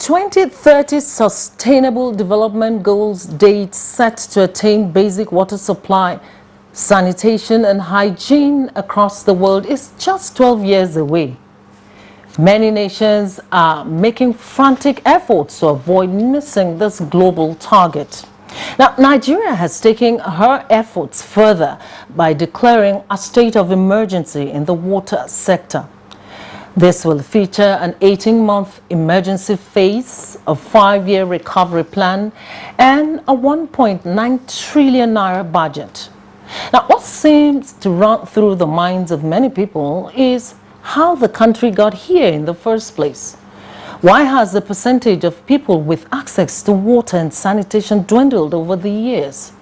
2030 Sustainable Development Goals date set to attain basic water supply, sanitation and hygiene across the world is just 12 years away. Many nations are making frantic efforts to avoid missing this global target. Now, Nigeria has taken her efforts further by declaring a state of emergency in the water sector. This will feature an 18-month emergency phase, a 5-year recovery plan, and a 1.9 trillion naira budget. Now, what seems to run through the minds of many people is how the country got here in the first place. Why has the percentage of people with access to water and sanitation dwindled over the years?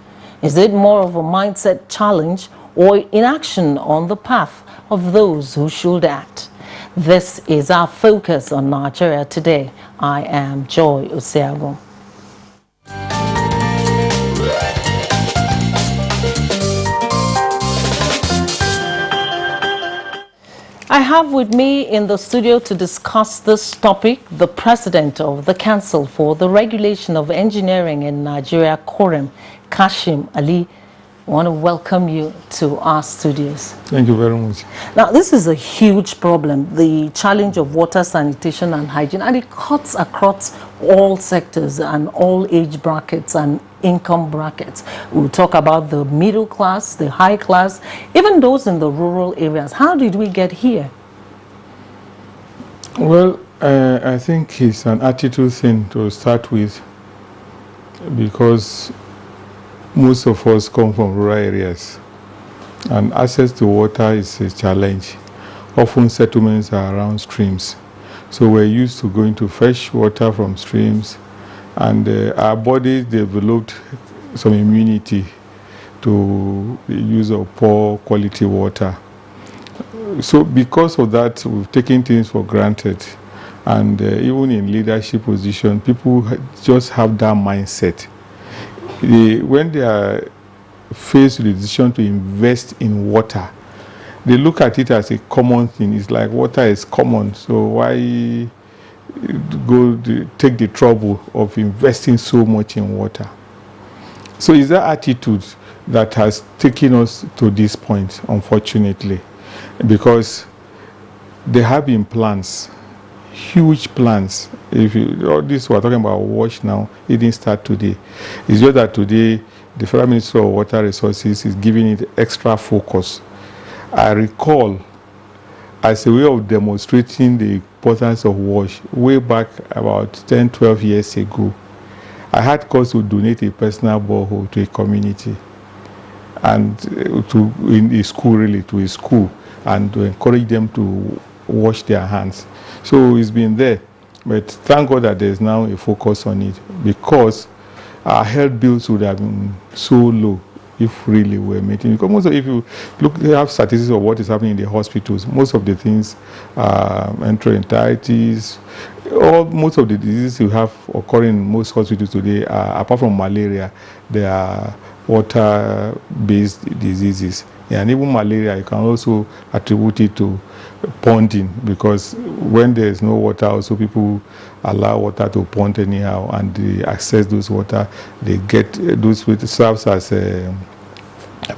Is it more of a mindset challenge or inaction on the path of those who should act? This is our focus on Nigeria today. I am Joy Osiago. I have with me in the studio to discuss this topic the President of the Council for the Regulation of Engineering in Nigeria, Quorum, Kashim Ali. I want to welcome you to our studios. Thank you very much. Now, this is a huge problem, the challenge of water, sanitation and hygiene, and it cuts across all sectors and all age brackets and income brackets. We'll talk about the middle class, the high class, even those in the rural areas. How did we get here? Well, I think it's an attitude thing to start with, because most of us come from rural areas and access to water is a challenge. Often settlements are around streams, so we're used to going to fetch water from streams, and our bodies developed some immunity to the use of poor quality water. So because of that, we've taken things for granted, and even in leadership position, people just have that mindset. When they are faced with the decision to invest in water, they look at it as a common thing. It's like water is common, so why take the trouble of investing so much in water? So it's that attitude that has taken us to this point, unfortunately, because there have been plans, huge plans. All this we're talking about WASH now, it didn't start today. It's just that today the Federal Ministry of Water Resources is giving it extra focus. I recall, as a way of demonstrating the importance of WASH, way back about 10, 12 years ago, I had cause to donate a personal borehole to a community, and in a school, really, to a school, and to encourage them to wash their hands. So it's been there, but thank God that there's now a focus on it, because our health bills would have been so low if really we're maintaining. Because most of, if you have statistics of what is happening in the hospitals, most of the things, enteritis, most of the diseases you have occurring in most hospitals today are, apart from malaria, they are water-based diseases. And even malaria, you can also attribute it to ponding, because when there is no water, also people allow water to pond anyhow, and they access those water, they get those, which serves as a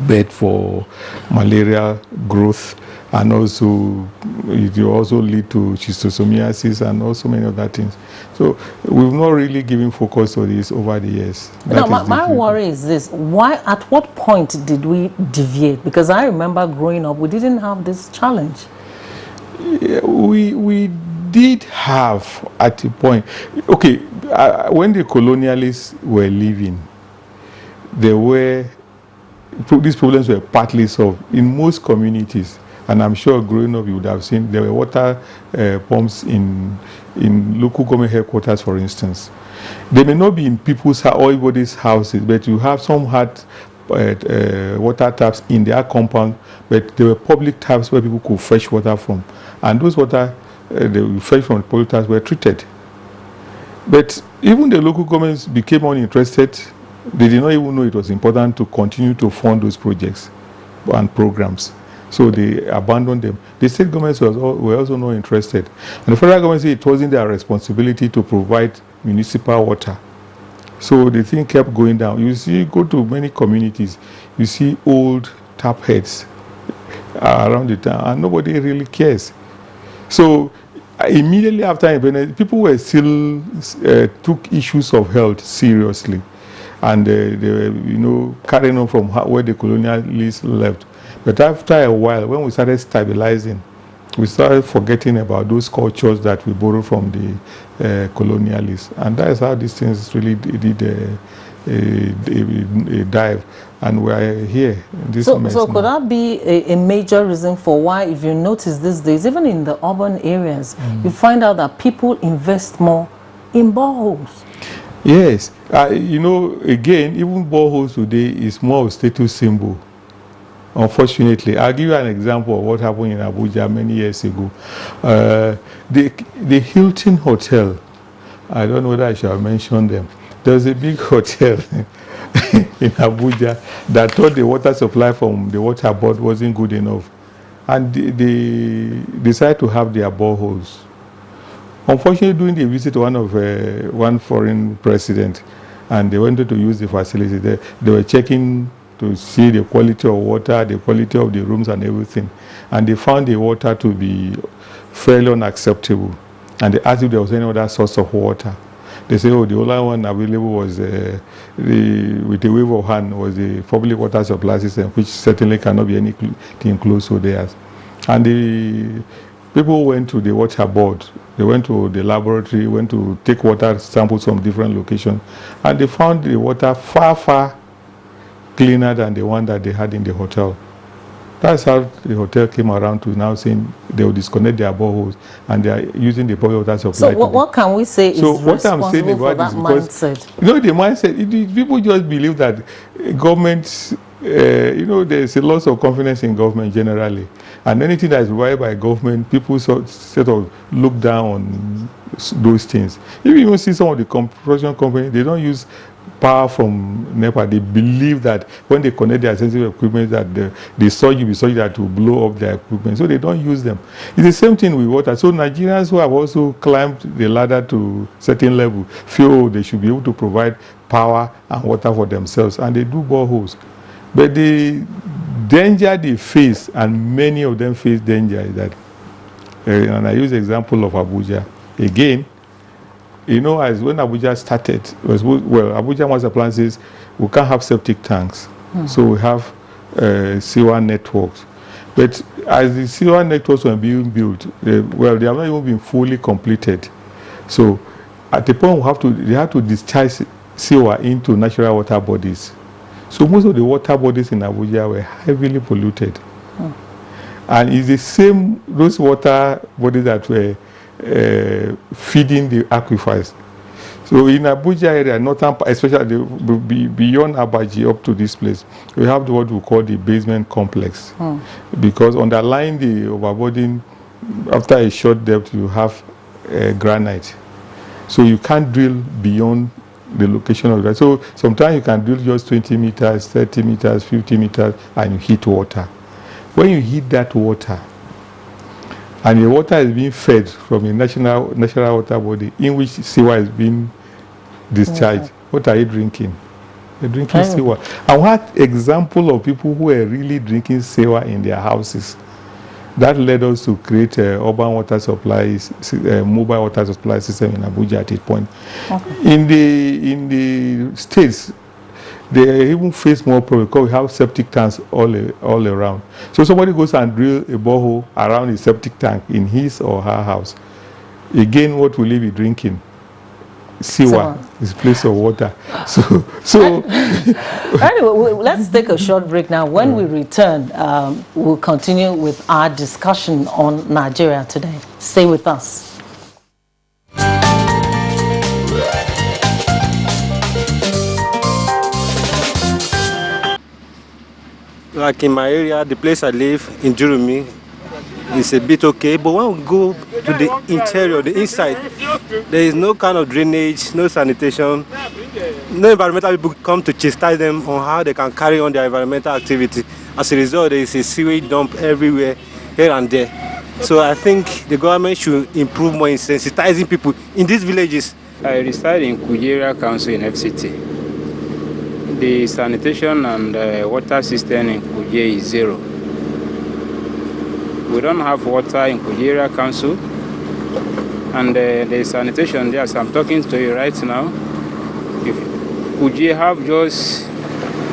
bed for malaria growth, and also it will also lead to schistosomiasis and also many other things. So we've not really given focus to this over the years. Now, my worry is this: why, at what point did we deviate? Because I remember growing up, we didn't have this challenge. Yeah, we did have at a point. Okay, when the colonialists were leaving, these problems were partly solved in most communities. And I'm sure growing up you would have seen there were water pumps in local government headquarters, for instance. They may not be in people's or everybody's houses, but you have some had water taps in their compound, but there were public taps where people could fetch water from. And those water they fetch from the public taps were treated. But even the local governments became uninterested. They did not even know it was important to continue to fund those projects and programs. So they abandoned them. The state governments were also not interested. And the federal government said it wasn't their responsibility to provide municipal water. So the thing kept going down. You see, go to many communities, you see old tap heads around the town, and nobody really cares. So immediately after independence, people were still took issues of health seriously, and they were, carrying on from where the colonialists left. But after a while, when we started stabilizing, we started forgetting about those cultures that we borrowed from the colonialists, and that is how these things really did a dive. And we are here. So could that be a major reason for why, if you notice these days, even in the urban areas, you find out that people invest more in boreholes? Yes. Again, even boreholes today is more of a status symbol. Unfortunately, I'll give you an example of what happened in Abuja many years ago. The Hilton Hotel, I don't know whether I shall mention them. There was a big hotel in Abuja that thought the water supply from the water board wasn't good enough, and they decided to have their boreholes. Unfortunately, during the visit of one foreign president, and they wanted to use the facility, they were checking to see the quality of water, the quality of the rooms and everything, and they found the water to be fairly unacceptable, and they asked if there was any other source of water. They say, oh, the only one available was, with a wave of hand, was the public water supply system, which certainly cannot be anything close to theirs. And the people went to the water board, they went to the laboratory, went to take water samples from different locations, and they found the water far, far cleaner than the one that they had in the hotel. That's how the hotel came around to now saying they will disconnect their boreholes and they are using the public water supply. So what can we say is responsible for that mindset? The mindset, people just believe that government, there's a loss of confidence in government generally. And anything that is provided by government, people sort of look down on those things. If you even see some of the construction companies, they don't use power from NEPA. They believe that when they connect their sensitive equipment, that the surge will be such that will blow up their equipment. So they don't use them. It's the same thing with water. So Nigerians who have also climbed the ladder to certain level feel they should be able to provide power and water for themselves, and they do boreholes. But the danger they face, and many of them face danger, is that, and I use the example of Abuja again. As when Abuja started, Abuja Master Plan says we can't have septic tanks, so we have sewer networks. But as the sewer networks were being built, they have not even been fully completed. So at the point they have to discharge sewer into natural water bodies. So most of the water bodies in Abuja were heavily polluted. And it's the same, those water bodies that were feeding the aquifers. So in Abuja area, northern, especially beyond Abaji up to this place, we have what we call the basement complex. Because underlying the overburden, after a short depth, you have granite. So you can't drill beyond the location of that. So sometimes you can drill just 20 meters, 30 meters, 50 meters, and you hit water. When you hit that water, and the water is being fed from a natural water body in which sewer is being discharged, what are you drinking? You're drinking sewer. And what example of people who are really drinking sewer in their houses? That led us to create a urban water supply, mobile water supply system in Abuja at a point. In the states, they even face more problems because we have septic tanks all around. So somebody goes and drill a borehole around a septic tank in his or her house. Again, what will he be drinking? Sewer is place of water. So anyway, let's take a short break now. When we return, we'll continue with our discussion on Nigeria today. Stay with us. Like in my area, the place I live in Jurumi is a bit okay, but when we go to the interior, the inside, there is no kind of drainage, no sanitation, no environmental people come to chastise them on how they can carry on their environmental activity. As a result, there is a sewage dump everywhere, here and there. So I think the government should improve more in sensitizing people in these villages. I reside in Kujira Council in FCT. The sanitation and water system in Kujira is zero. We don't have water in Kujira Council, and the sanitation there, as I'm talking to you right now, if Kujira have just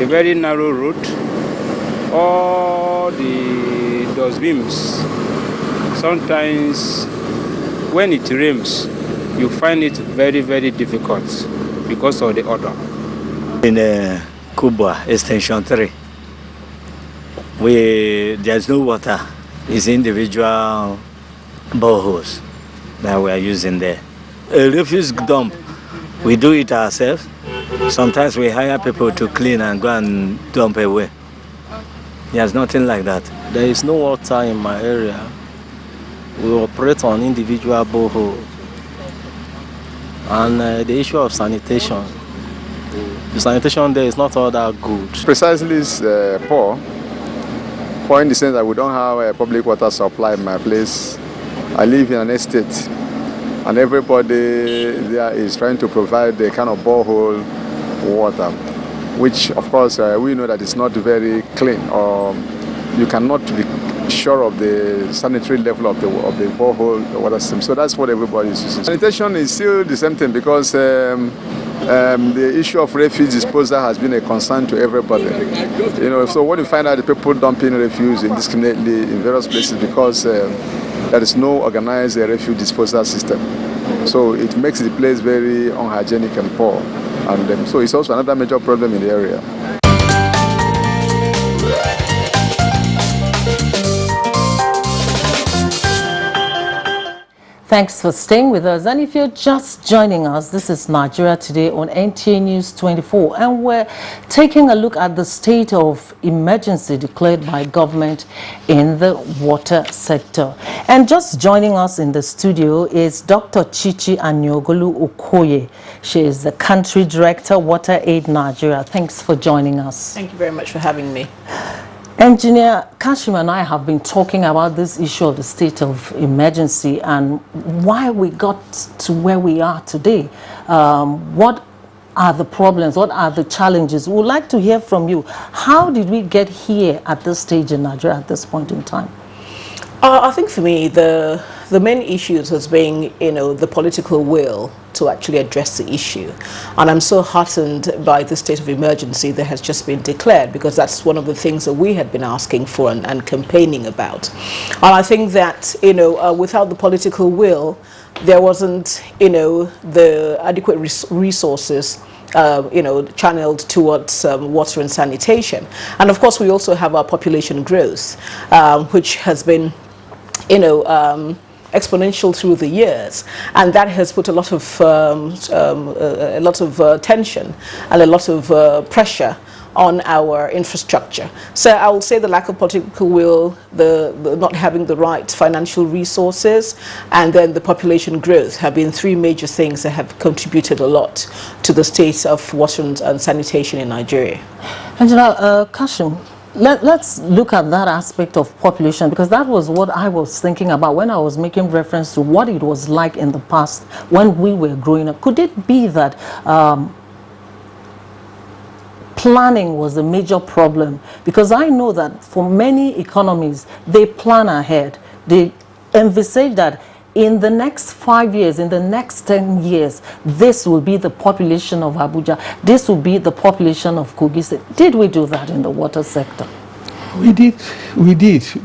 a very narrow route, all the dustbins, sometimes when it rains, you find it very, very difficult because of the odor. In Kubwa Extension 3, there's no water. It's individual boreholes that we are using there. A refuse dump, we do it ourselves. Sometimes we hire people to clean and go and dump away. There's nothing like that. There is no water in my area. We operate on individual borehole. And the issue of sanitation, the sanitation there is not all that good. Precisely is poor in the sense that we don't have a public water supply in my place. I live in an estate, and everybody there is trying to provide the kind of borehole water, which of course we know that it's not very clean, or you cannot be sure of the sanitary level of the borehole water system. So that's what everybody is using. Sanitation is still the same thing, because the issue of refuse disposal has been a concern to everybody. You know, so when you find out the people dumping refuse indiscriminately in various places because there is no organized refuse disposal system, so it makes the place very unhygienic and poor, and so it's also another major problem in the area. Thanks for staying with us. And if you're just joining us, this is Nigeria Today on NTA News 24. And we're taking a look at the state of emergency declared by government in the water sector. And just joining us in the studio is Dr. Chichi Anyogolu Okoye. She is the Country Director, Water Aid Nigeria. Thanks for joining us. Thank you very much for having me. Engineer Kashim and I have been talking about this issue of the state of emergency and why we got to where we are today. What are the problems? What are the challenges? We would like to hear from you. How did we get here at this stage in Nigeria at this point in time? I think for me, the main issues has been, the political will to actually address the issue. And I'm so heartened by the state of emergency that has just been declared, because that's one of the things that we had been asking for and campaigning about. And I think that, without the political will, there wasn't, the adequate resources channeled towards water and sanitation. And of course, we also have our population growth, which has been, exponential through the years, and that has put a lot of tension and a lot of pressure on our infrastructure. So I will say the lack of political will, the not having the right financial resources, and then the population growth have been three major things that have contributed a lot to the state of water and sanitation in Nigeria. Angela, Kashim, let's look at that aspect of population, because that was what I was thinking about when I was making reference to what it was like in the past when we were growing up. Could it be that planning was a major problem? Because I know that for many economies, they plan ahead. They envisage that in the next 5 years, in the next 10 years, this will be the population of Abuja, this will be the population of Kogi State. Did we do that in the water sector? We did,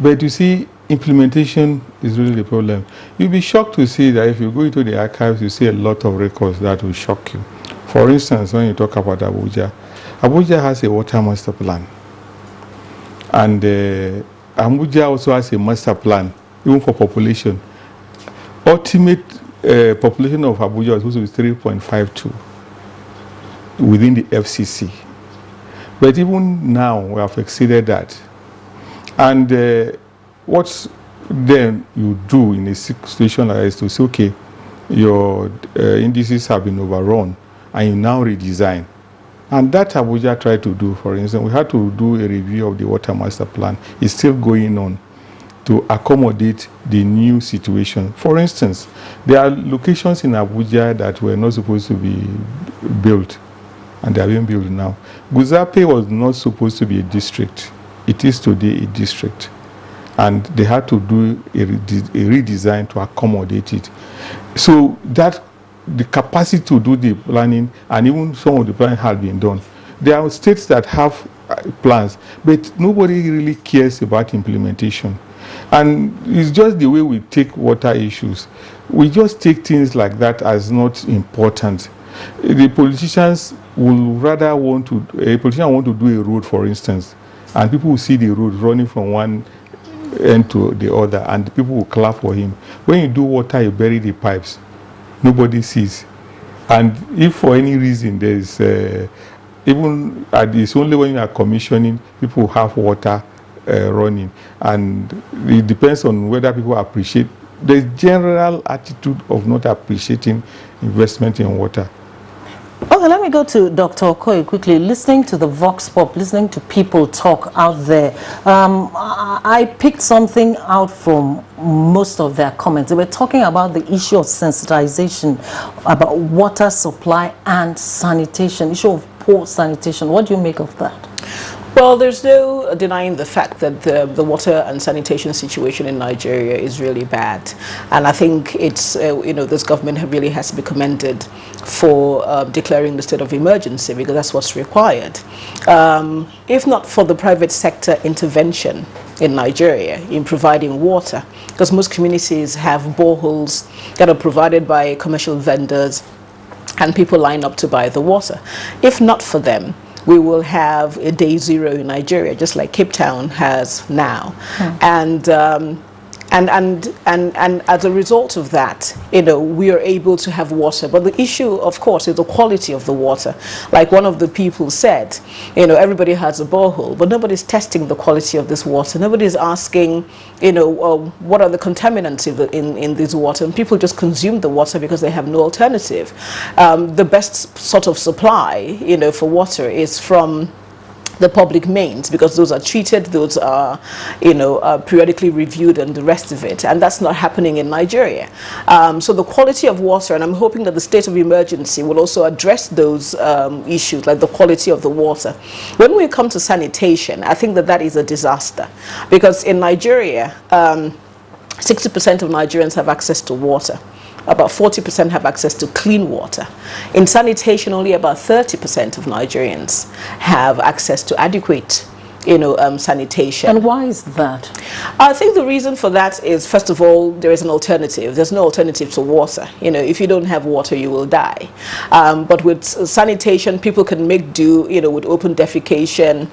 but you see, implementation is really the problem. You'll be shocked to see that if you go into the archives, you see a lot of records that will shock you. For instance, when you talk about Abuja, Abuja has a water master plan. And Abuja also has a master plan, even for population. Ultimate population of Abuja was supposed to be 3.52 within the FCC. But even now, we have exceeded that. And what then you do in a situation like this to say, okay, your indices have been overrun, and you now redesign. And that Abuja tried to do, for instance, we had to do a review of the water master plan. It's still going on to accommodate the new situation. For instance, there are locations in Abuja that were not supposed to be built, and they are being built now. Guzape was not supposed to be a district. It is today a district. And they had to do a redesign to accommodate it. So that the capacity to do the planning, and even some of the planning had been done. There are states that have plans, but nobody really cares about implementation. And it's just the way we take water issues. We just take things like that as not important. The politicians will rather want to, a politician want to do a road, for instance, and people will see the road running from one end to the other, and people will clap for him. When you do water, you bury the pipes. Nobody sees. And if for any reason there is, even it's only when you are commissioning, people have water running. And it depends on whether people appreciate. There's general attitude of not appreciating investment in water. Okay, let me go to Dr. Okoye quickly. Listening to the Vox Pop, listening to people talk out there, I picked something out from most of their comments. They were talking about the issue of sensitization, about water supply and sanitation, issue of poor sanitation. What do you make of that? Well, there's no denying the fact that the water and sanitation situation in Nigeria is really bad. And I think it's, this government really has to be commended for declaring the state of emergency, because that's what's required. If not for the private sector intervention in Nigeria in providing water, because most communities have boreholes that are provided by commercial vendors and people line up to buy the water. If not for them, we will have a day zero in Nigeria, just like Cape Town has now. And as a result of that, we are able to have water. But the issue, of course, is the quality of the water. Like one of the people said, everybody has a borehole, but nobody's testing the quality of this water. Nobody's asking, what are the contaminants in this water? And people just consume the water because they have no alternative. The best sort of supply, for water is from the public mains, because those are treated, those are, periodically reviewed and the rest of it. And that's not happening in Nigeria. So the quality of water, and I'm hoping that the state of emergency will also address those issues, like the quality of the water. When we come to sanitation, I think that is a disaster, because in Nigeria, 60% of Nigerians have access to water. About 40% have access to clean water. In sanitation, only about 30% of Nigerians have access to adequate, sanitation. And why is that? I think the reason for that is, first of all, there is an alternative. There's no alternative to water. If you don't have water, you will die. But with sanitation, people can make do, with open defecation,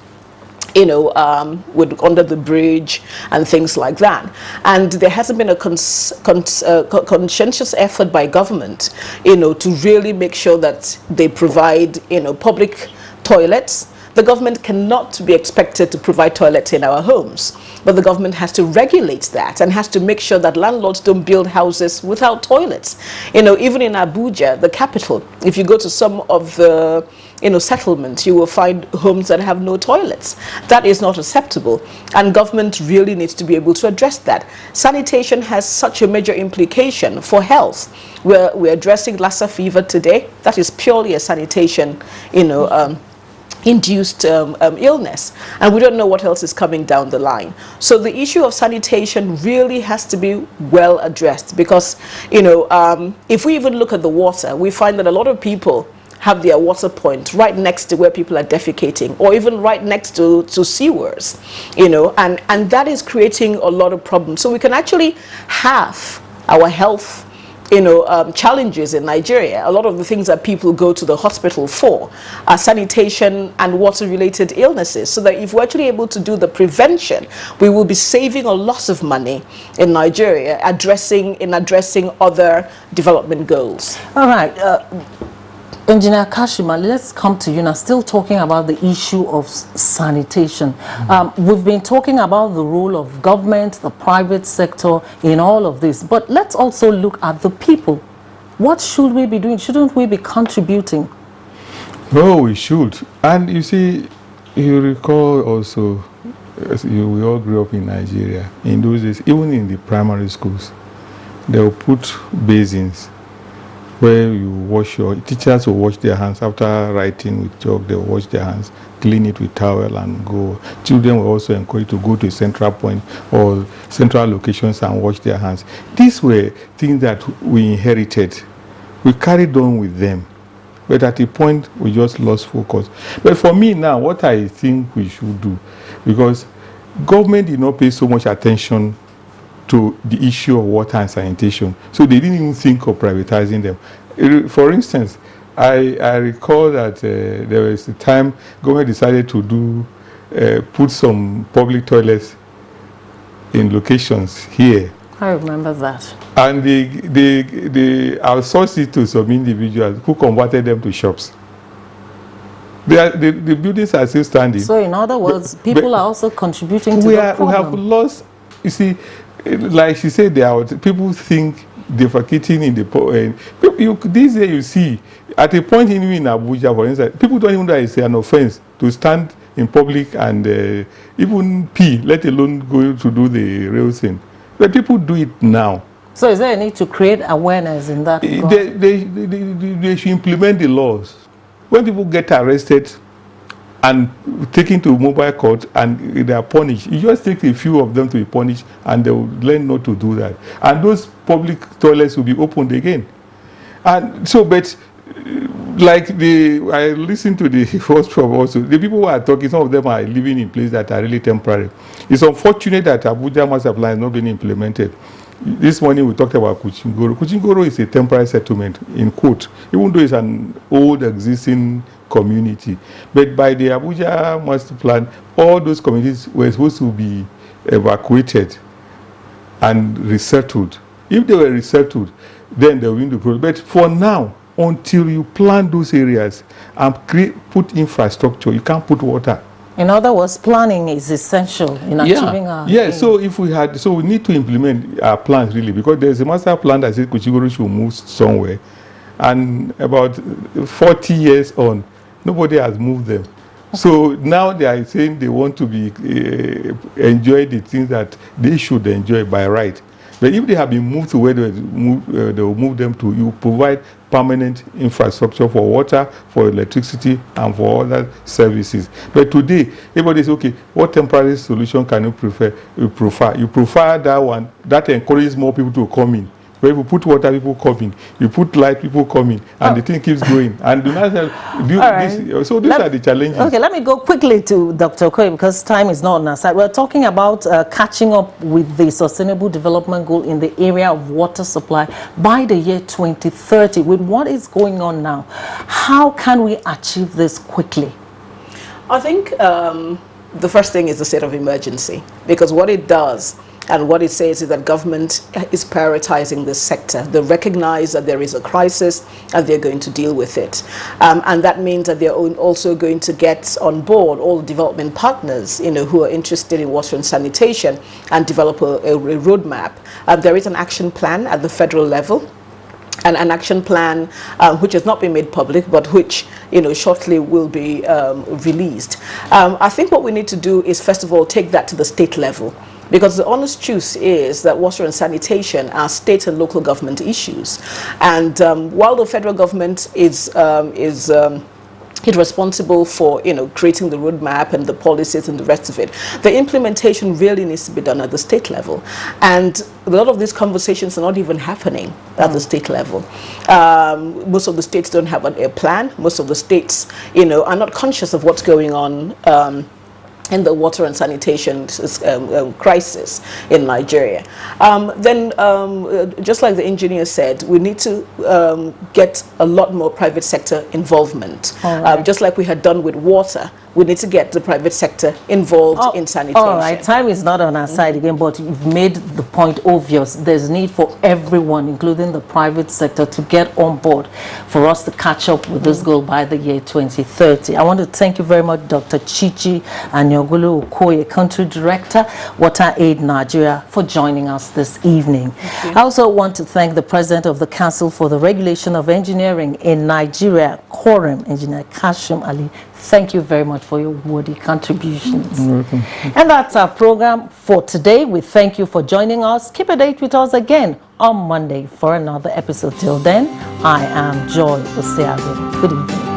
with under the bridge and things like that. And there hasn't been a conscientious effort by government, to really make sure that they provide, public toilets. The government cannot be expected to provide toilets in our homes, but the government has to regulate that and has to make sure that landlords don't build houses without toilets. Even in Abuja, the capital, if you go to some of the settlements, you will find homes that have no toilets. That is not acceptable, and government really needs to be able to address that. Sanitation has such a major implication for health. We're addressing Lassa fever today. That is purely a sanitation, induced illness, and we don't know what else is coming down the line. So the issue of sanitation really has to be well addressed, because if we even look at the water, we find that a lot of people have their water point right next to where people are defecating, or even right next to sewers, and that is creating a lot of problems. So we can actually have our health challenges in Nigeria. A lot of the things that people go to the hospital for are sanitation and water-related illnesses, so that if we're actually able to do the prevention, we will be saving a lot of money in Nigeria, addressing other development goals. All right. Engineer Kashima, let's come to you now, still talking about the issue of sanitation. We've been talking about the role of government, the private sector in all of this, but let's also look at the people. What should we be doing? Shouldn't we be contributing? No, we should. And you see, you recall also, we all grew up in Nigeria. In those days, even in the primary schools, they will put basins where you wash your, teachers will wash their hands after writing with chalk. They will wash their hands, clean it with towel and go. Children were also encouraged to go to a central point or central locations and wash their hands. These were things that we inherited. We carried on with them. But at a point, we just lost focus. But for me now, what I think we should do, because government did not pay so much attention to the issue of water and sanitation, so they didn't even think of privatizing them. For instance, I recall that there was a time government decided to put some public toilets in locations here. I remember that. And they outsourced it to some individuals who converted them to shops. The buildings are still standing. So in other words, people are also contributing to the problem. We have lost, you see, like she said, people think defecating in the these days you see, at a point in Abuja, for instance, people don't even know it's an offense to stand in public and even pee, let alone go to do the real thing. But people do it now. So is there a need to create awareness in that? They should implement the laws. When people get arrested and taken to mobile court and they are punished, you just take a few of them to be punished and they will learn not to do that. And those public toilets will be opened again. And so, but like I listened to the first program also, the people who are talking, some of them are living in places that are really temporary. It's unfortunate that Abuja Master Plan is not being implemented. This morning we talked about Kuchingoro. Kuchingoro is a temporary settlement, in quote, even though it's an old existing community. But by the Abuja Master Plan, all those communities were supposed to be evacuated and resettled. If they were resettled, then they will win the problem. But for now, until you plan those areas and put infrastructure, you can't put water. In other words, planning is essential in achieving our aim. So if we had, so we need to implement our plans really, because there's a master plan that says Kuchingoro should move somewhere, and about 40 years on, nobody has moved them. So now they are saying they want to be enjoy the things that they should enjoy by right. But if they have been moved to where they will move them to, you provide permanent infrastructure for water, for electricity, and for other services. But today, everybody is okay. What temporary solution can you prefer? You prefer that one that encourages more people to come in. Where if you put water, people come in. You put light, people come in, and the thing keeps going. And do not have, so these are the challenges. Okay, let me go quickly to Dr. Okoye because time is not on our side. We're talking about catching up with the Sustainable Development Goal in the area of water supply by the year 2030. With what is going on now, how can we achieve this quickly? I think the first thing is the state of emergency, because what it does and what it says is that government is prioritizing this sector. They recognize that there is a crisis and they're going to deal with it. And that means that they're also going to get on board all the development partners, who are interested in water and sanitation and develop a roadmap. There is an action plan at the federal level, and an action plan which has not been made public, but which shortly will be released. I think what we need to do is, first of all, take that to the state level. Because the honest truth is that water and sanitation are state and local government issues. And while the federal government is responsible for creating the roadmap and the policies and the rest of it, the implementation really needs to be done at the state level. And a lot of these conversations are not even happening at the state level. Most of the states don't have a plan. Most of the states are not conscious of what's going on in the water and sanitation crisis in Nigeria. Just like the engineer said, we need to get a lot more private sector involvement. Just like we had done with water, we need to get the private sector involved in sanitation. All right, time is not on our side again, but you've made the point obvious. There's need for everyone, including the private sector, to get on board for us to catch up with this goal by the year 2030. I want to thank you very much, Dr. Chichi and Aniogulu Okoye, Country Director, Water Aid Nigeria, for joining us this evening. I also want to thank the President of the Council for the Regulation of Engineering in Nigeria, Quorum, Engineer Kashim Ali. Thank you very much for your worthy contributions. And that's our program for today. We thank you for joining us. Keep a date with us again on Monday for another episode. Till then, I am Joy Oseago. Good evening.